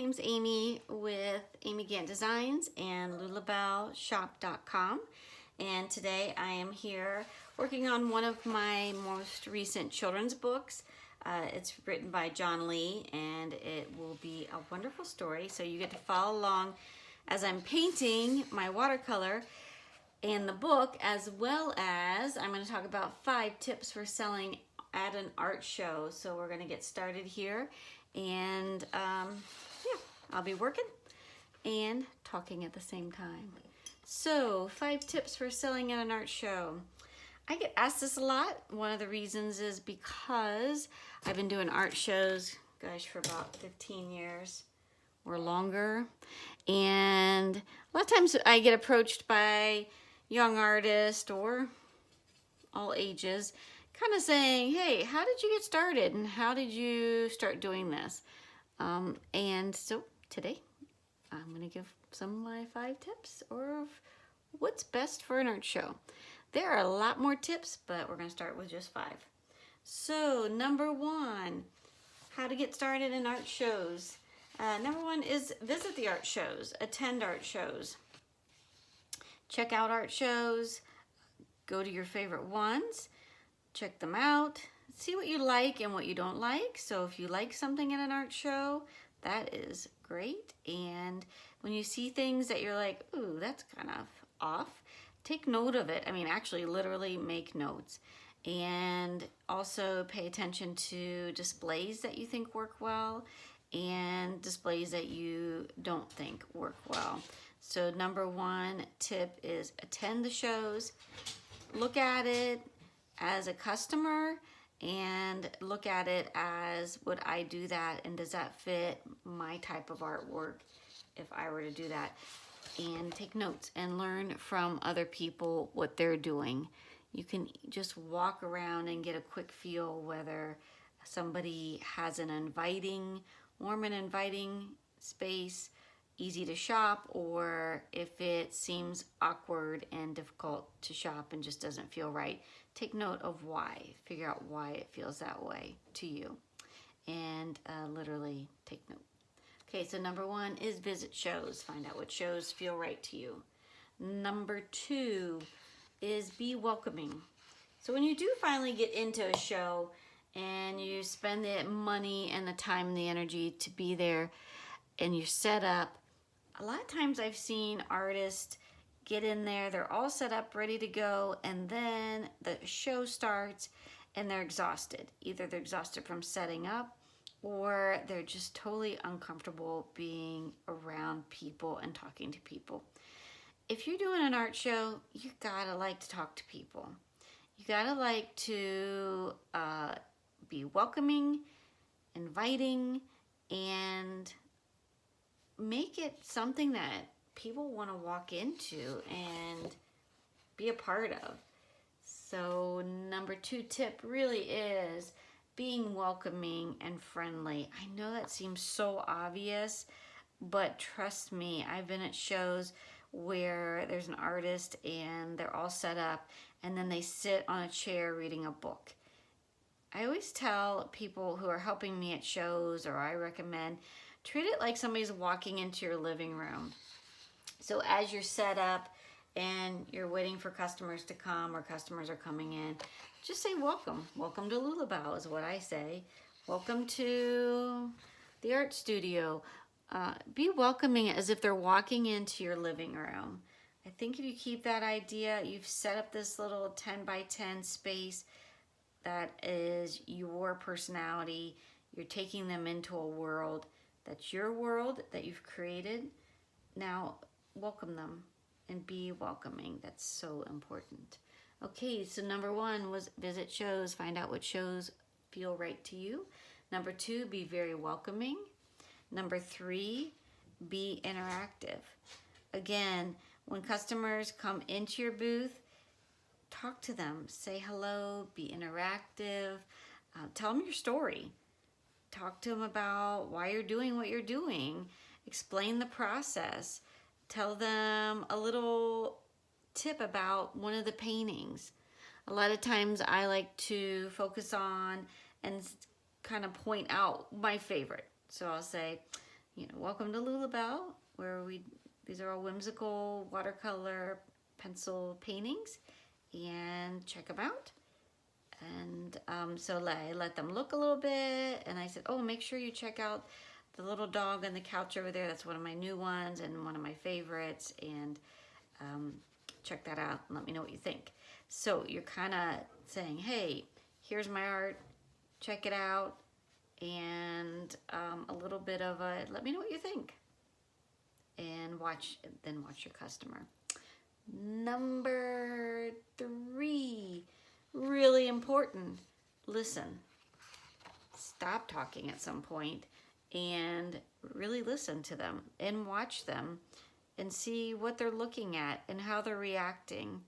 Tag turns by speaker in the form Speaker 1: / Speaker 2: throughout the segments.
Speaker 1: name's Amy with Amy Gant Designs and LulabelShop.com, and today I am here working on one of my most recent children's books. It's written by John Lee, and it will be a wonderful story, so you get to follow along as I'm painting my watercolor and the book, as well as I'm going to talk about 5 tips for selling at an art show. So we're going to get started here, and yeah, I'll be working and talking at the same time. So 5 tips for selling at an art show. I get asked this a lot. One of the reasons is because I've been doing art shows, gosh, for about 15 years or longer. And a lot of times I get approached by young artists or all ages, kind of saying, hey, how did you get started and how did you start doing this? And so today I'm going to give some of my 5 tips or what's best for an art show. There are a lot more tips, but we're going to start with just 5. So number 1, how to get started in art shows. Number 1 is visit the art shows, attend art shows, check out art shows, go to your favorite ones, check them out, see what you like and what you don't like. So if you like something at an art show, that is great. And when you see things that you're like, ooh, that's kind of off, take note of it. I mean, actually literally make notes. And also pay attention to displays that you think work well and displays that you don't think work well. So number 1 tip is attend the shows, look at it as a customer and look at it as, would I do that and does that fit my type of artwork if I were to do that? And take notes and learn from other people what they're doing. You can just walk around and get a quick feel whether somebody has an inviting, warm and inviting space, easy to shop, or if it seems awkward and difficult to shop and just doesn't feel right. Take note of why. Figure out why it feels that way to you, and literally take note. Okay, so number 1 is visit shows. Find out what shows feel right to you. Number 2 is be welcoming. So when you do finally get into a show and you spend the money and the time and the energy to be there and you're set up, a lot of times I've seen artists get in there, they're all set up, ready to go, and then the show starts and they're exhausted. Either they're exhausted from setting up or they're just totally uncomfortable being around people and talking to people. If you're doing an art show, you gotta like to talk to people. You gotta like to be welcoming, inviting, and make it something that people want to walk into and be a part of. So number 2 tip really is being welcoming and friendly. I know that seems so obvious, but trust me, I've been at shows where there's an artist and they're all set up and then they sit on a chair reading a book. I always tell people who are helping me at shows, or I recommend, treat it like somebody's walking into your living room. So as you're set up and you're waiting for customers to come or customers are coming in, just say welcome. Welcome to Lulabelle is what I say. Welcome to the art studio. Be welcoming as if they're walking into your living room. I think if you keep that idea, you've set up this little 10 by 10 space that is your personality. You're taking them into a world that's your world that you've created. Now, welcome them and be welcoming. That's so important. Okay, so number 1 was visit shows. Find out what shows feel right to you. Number 2, be very welcoming. Number 3, be interactive. Again, when customers come into your booth, talk to them. Say hello, be interactive. Tell them your story. Talk to them about why you're doing what you're doing. Explain the process. Tell them a little tip about one of the paintings. A lot of times I like to focus on and kind of point out my favorite. So I'll say, welcome to Lulabelle, where these are all whimsical watercolor pencil paintings, and check them out. And so I let them look a little bit, and I said, oh, make sure you check out the little dog on the couch over there. That's one of my new ones and one of my favorites, and check that out and let me know what you think. So you're kind of saying, hey, here's my art, check it out, and a little bit of a let me know what you think, and then watch your customer. Number 3, really important, listen. Stop talking at some point and really listen to them and watch them and see what they're looking at and how they're reacting.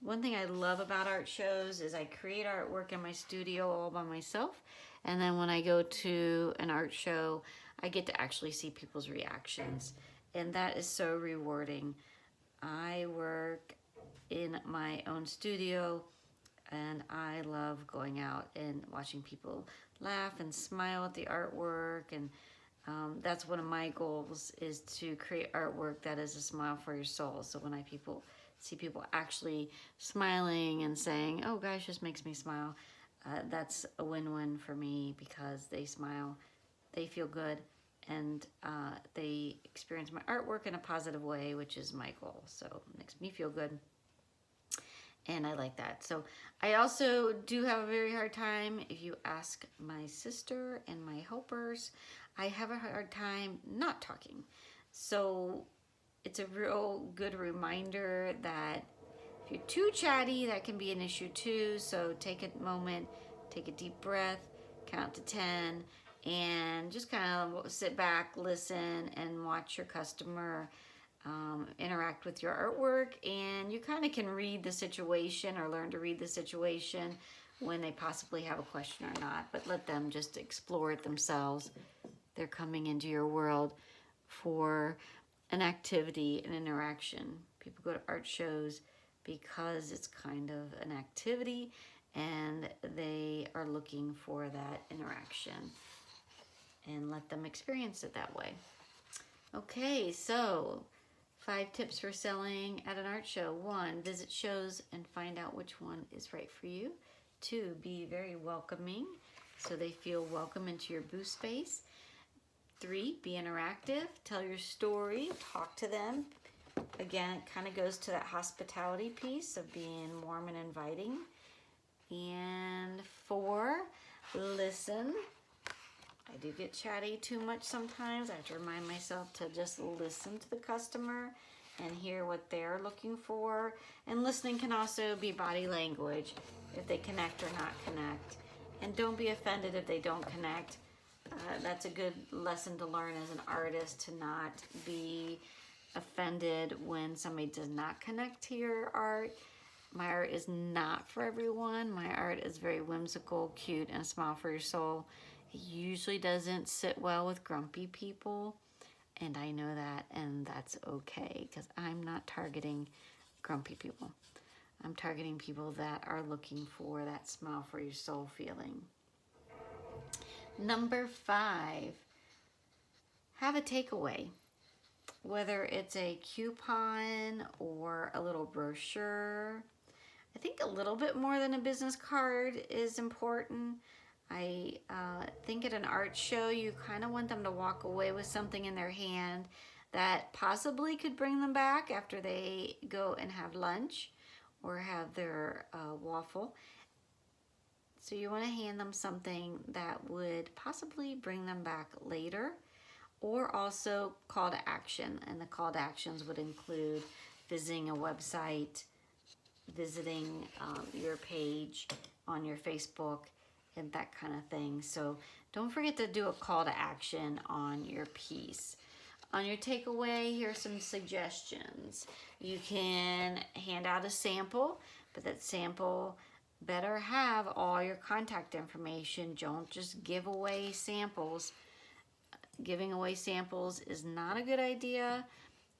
Speaker 1: One thing I love about art shows is I create artwork in my studio all by myself, and then when I go to an art show, I get to actually see people's reactions, and that is so rewarding. I work in my own studio, and I love going out and watching people laugh and smile at the artwork, and that's one of my goals, is to create artwork that is a smile for your soul. So when I see people actually smiling and saying, oh gosh, this makes me smile, that's a win-win for me, because they smile, they feel good, and they experience my artwork in a positive way, which is my goal. So it makes me feel good, and I like that. So I also do have a very hard time, if you ask my sister and my helpers, I have a hard time not talking. So it's a real good reminder that if you're too chatty, that can be an issue too. So take a moment, take a deep breath, count to 10, and just kind of sit back, listen, and watch your customer interact with your artwork. And you kind of can read the situation, or learn to read the situation, when they possibly have a question or not, but let them just explore it themselves. They're coming into your world for an activity, an interaction. People go to art shows because it's kind of an activity, and they are looking for that interaction, and let them experience it that way. Okay, so 5 tips for selling at an art show. 1, visit shows and find out which one is right for you. 2, be very welcoming, so they feel welcome into your booth space. 3, be interactive, tell your story, talk to them. Again, it kind of goes to that hospitality piece of being warm and inviting. And 4, listen. I do get chatty too much sometimes. I have to remind myself to just listen to the customer and hear what they're looking for. And listening can also be body language, if they connect or not connect. And don't be offended if they don't connect. That's a good lesson to learn as an artist, to not be offended when somebody does not connect to your art. My art is not for everyone. My art is very whimsical, cute, and a smile for your soul. It usually doesn't sit well with grumpy people, and I know that, and that's okay, because I'm not targeting grumpy people. I'm targeting people that are looking for that smile for your soul feeling. Number 5, have a takeaway. Whether it's a coupon or a little brochure. I think a little bit more than a business card is important. I think at an art show, you kind of want them to walk away with something in their hand that possibly could bring them back after they go and have lunch or have their waffle. So you want to hand them something that would possibly bring them back later, or also call to action. And the call to actions would include visiting a website, visiting your page on your Facebook, and that kind of thing. So don't forget to do a call to action on your piece. On your takeaway, here are some suggestions. You can hand out a sample, but that sample better have all your contact information. Don't just give away samples. Giving away samples is not a good idea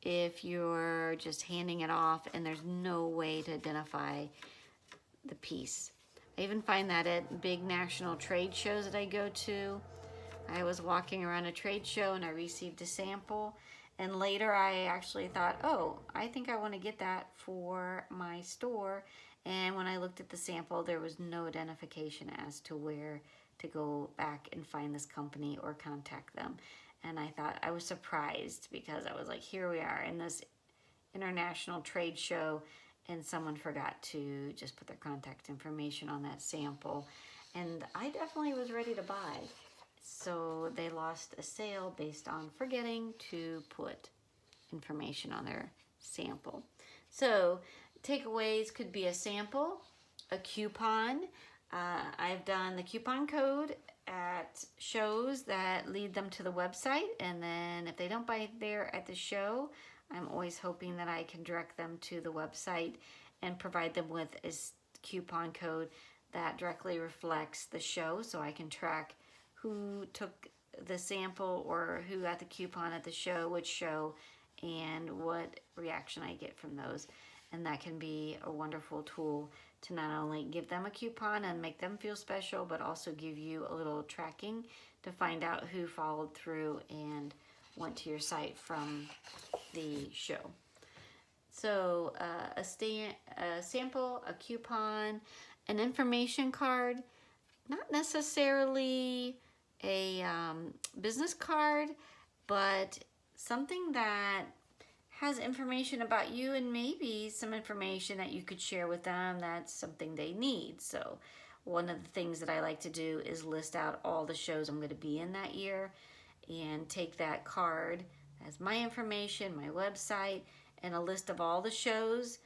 Speaker 1: if you're just handing it off and there's no way to identify the piece. I even find that at big national trade shows that I go to, I was walking around a trade show and I received a sample, and later I actually thought, oh, I think I want to get that for my store. And when I looked at the sample, there was no identification as to where to go back and find this company or contact them. And I thought, I was surprised because I was like, here we are in this international trade show, and someone forgot to just put their contact information on that sample. And I definitely was ready to buy. So they lost a sale based on forgetting to put information on their sample. So takeaways could be a sample, a coupon. I've done the coupon code at shows that lead them to the website, and then if they don't buy there at the show, I'm always hoping that I can direct them to the website and provide them with a coupon code that directly reflects the show, so I can track who took the sample or who got the coupon at the show, which show, and what reaction I get from those. And that can be a wonderful tool to not only give them a coupon and make them feel special, but also give you a little tracking to find out who followed through and went to your site from the show. So a sample, a coupon, an information card, not necessarily a business card, but something that has information about you and maybe some information that you could share with them that's something they need. So one of the things that I like to do is list out all the shows I'm going to be in that year and take that card as my information, my website, and a list of all the shows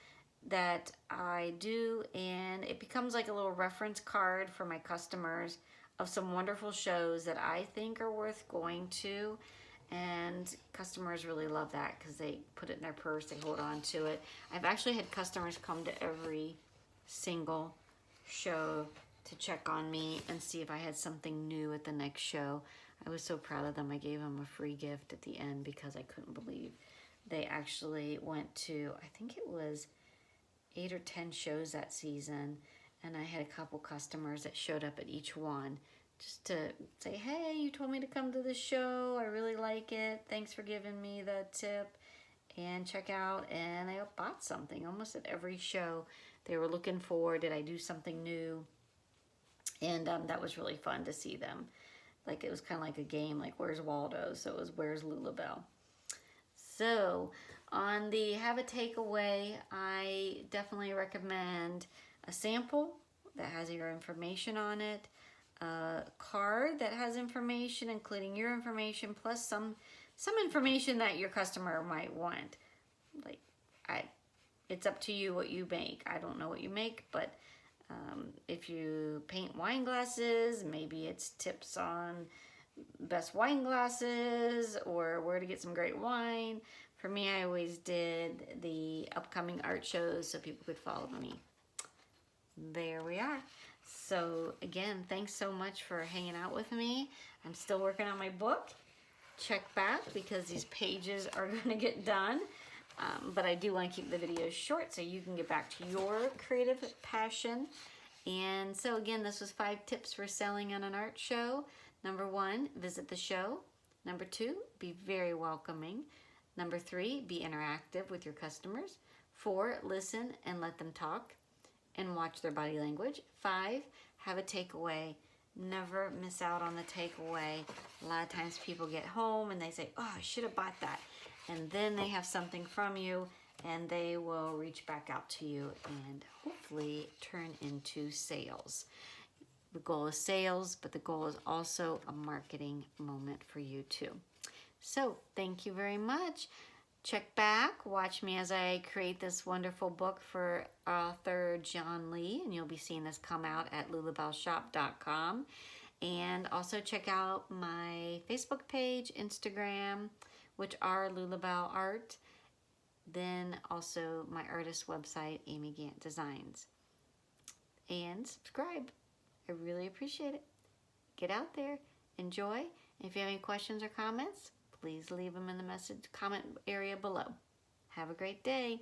Speaker 1: that I do, and it becomes like a little reference card for my customers of some wonderful shows that I think are worth going to. And customers really love that because they put it in their purse, they hold on to it. I've actually had customers come to every single show to check on me and see if I had something new at the next show. I was so proud of them. I gave them a free gift at the end because I couldn't believe they actually went to, I think it was 8 or 10 shows that season, and I had a couple customers that showed up at each one just to say, hey, you told me to come to the show, I really like it, thanks for giving me the tip, and check out. And I bought something almost at every show. They were looking for, did I do something new? And that was really fun to see them. Like, it was kind of like a game, like Where's Waldo? So it was Where's Lulabelle? So on the have a takeaway, I definitely recommend a sample that has your information on it, a card that has information, including your information, plus some information that your customer might want. Like, it's up to you what you make. I don't know what you make, but if you paint wine glasses, maybe it's tips on best wine glasses or where to get some great wine. For me, I always did the upcoming art shows so people could follow me. There we are. So again, thanks so much for hanging out with me. I'm still working on my book. Check back because these pages are going to get done. But I do want to keep the videos short so you can get back to your creative passion. And so again, this was 5 tips for selling on an art show. Number 1, visit the show. Number 2, be very welcoming. Number 3, be interactive with your customers. 4, listen and let them talk and watch their body language. 5, have a takeaway. Never miss out on the takeaway. A lot of times people get home and they say, oh, I should have bought that. And then they have something from you and they will reach back out to you and hopefully turn into sales. The goal is sales, but the goal is also a marketing moment for you too. So thank you very much. Check back, watch me as I create this wonderful book for author John Lee, and you'll be seeing this come out at lulabelleshop.com. And also check out my Facebook page, Instagram, which are Lulabelle Art. Then also my artist website, Amy Gant Designs. And subscribe. I really appreciate it. Get out there, enjoy. If you have any questions or comments, please leave them in the comment area below. Have a great day.